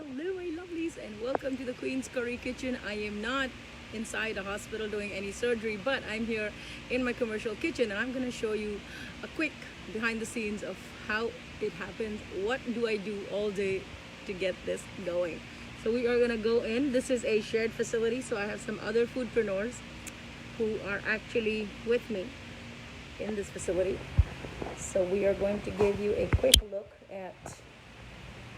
Hello, my lovelies, and welcome to the Queen's Curry Kitchen. I am not inside a hospital doing any surgery, but I'm here in my commercial kitchen, and I'm going to show you a quick behind the scenes of how it happens. What do I do all day to get this going? So we are going to go in. This is a shared facility, so I have some other foodpreneurs who are actually with me in this facility. So we are going to give you a quick look at,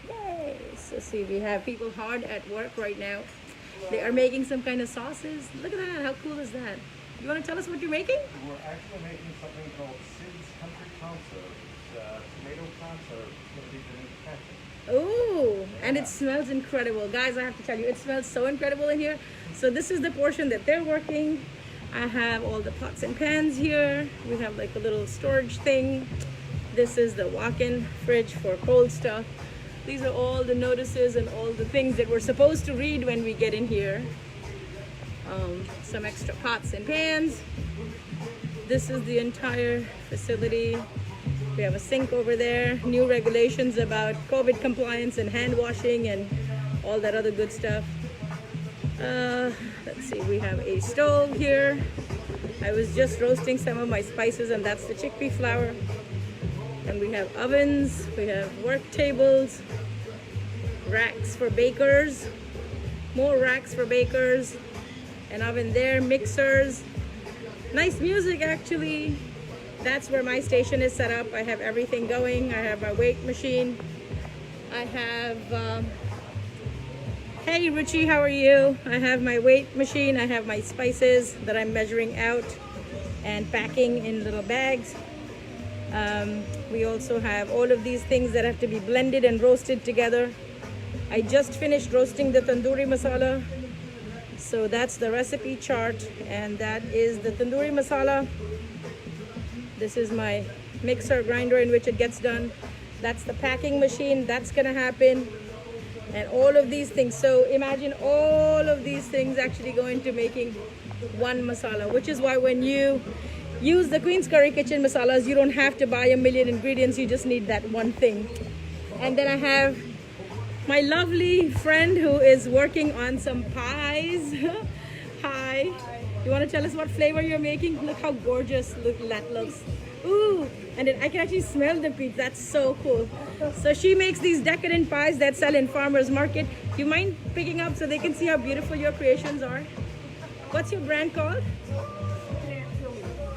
yay! So see, we have people hard at work right now. They are making some kind of sauces. Look at that, how cool is that? You want to tell us what you're making? We're actually making something called Sid's Country Conso. It's tomato conso. It's going to be the new passion. Oh, and it smells incredible. Guys, I have to tell you, it smells so incredible in here. So this is the portion that they're working. I have all the pots and pans here. We have like a little storage thing. This is the walk-in fridge for cold stuff. These are all the notices and all the things that we're supposed to read when we get in here. Some extra pots and pans. This is the entire facility. We have a sink over there. New regulations about COVID compliance and hand washing and all that other good stuff. Let's see, we have a stove here. I was just roasting some of my spices, and that's the chickpea flour. And we have ovens, we have work tables, racks for bakers, more racks for bakers, an oven there, mixers. Nice music, actually. That's where my station is set up. I have everything going. I have my weight machine. I have hey Richie, how are you? I have my weight machine. I have my spices that I'm measuring out and packing in little bags. We also have all of these things that have to be blended and roasted together. I just finished roasting the tandoori masala. So that's the recipe chart, and that is the tandoori masala. This is my mixer grinder in which it gets done. That's the packing machine. That's gonna happen. And all of these things. So imagine all of these things actually go into making one masala, which is why when you use the Queen's Curry Kitchen masalas, you don't have to buy a million ingredients. You just need that one thing. And then I have my lovely friend who is working on some pies. Hi. You want to tell us what flavor you're making? Look how gorgeous that looks. Ooh, and I can actually smell the peach. That's so cool. So she makes these decadent pies that sell in farmers market. Do you mind picking up so they can see how beautiful your creations are? What's your brand called?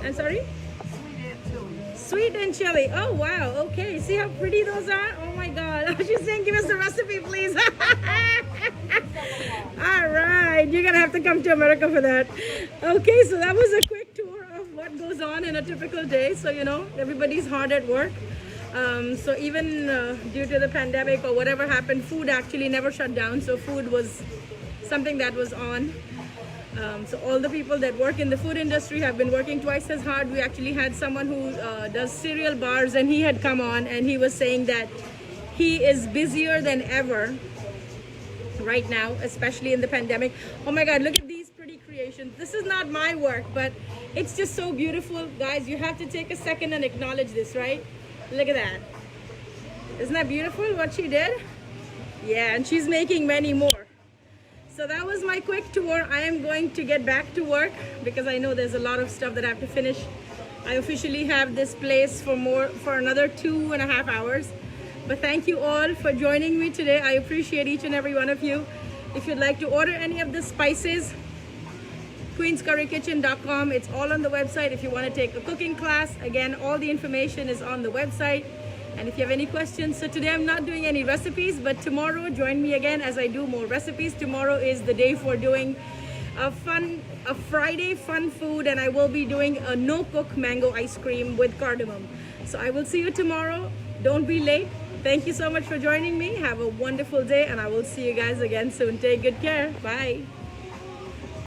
I'm sorry? Sweet and chili. Oh wow, okay. See how pretty those are? Oh my god. She's saying give us the recipe, please. All right, you're gonna have to come to America for that. Okay, so that was a quick tour of what goes on in a typical day. So you know, everybody's hard at work. So even due to the pandemic or whatever happened, food actually never shut down. So food was something that was on. So all the people that work in the food industry have been working twice as hard. We actually had someone who does cereal bars, and he had come on and he was saying that he is busier than ever right now, especially in the pandemic. Oh my god, look at these pretty creations. This is not my work, but it's just so beautiful. Guys, you have to take a second and acknowledge this, right? Look at that. Isn't that beautiful what she did? Yeah, and she's making many more. So that was my quick tour. I am going to get back to work because I know there's a lot of stuff that I have to finish. I officially have this place for another 2.5 hours. But thank you all for joining me today. I appreciate each and every one of you. If you'd like to order any of the spices, queenscurrykitchen.com. It's all on the website. If you want to take a cooking class, again, all the information is on the website. And if you have any questions, so today I'm not doing any recipes, but tomorrow join me again as I do more recipes. Tomorrow is the day for doing a Friday fun food, and I will be doing a no-cook mango ice cream with cardamom. So I will see you tomorrow. Don't be late. Thank you so much for joining me. Have a wonderful day, and I will see you guys again soon. Take good care. Bye.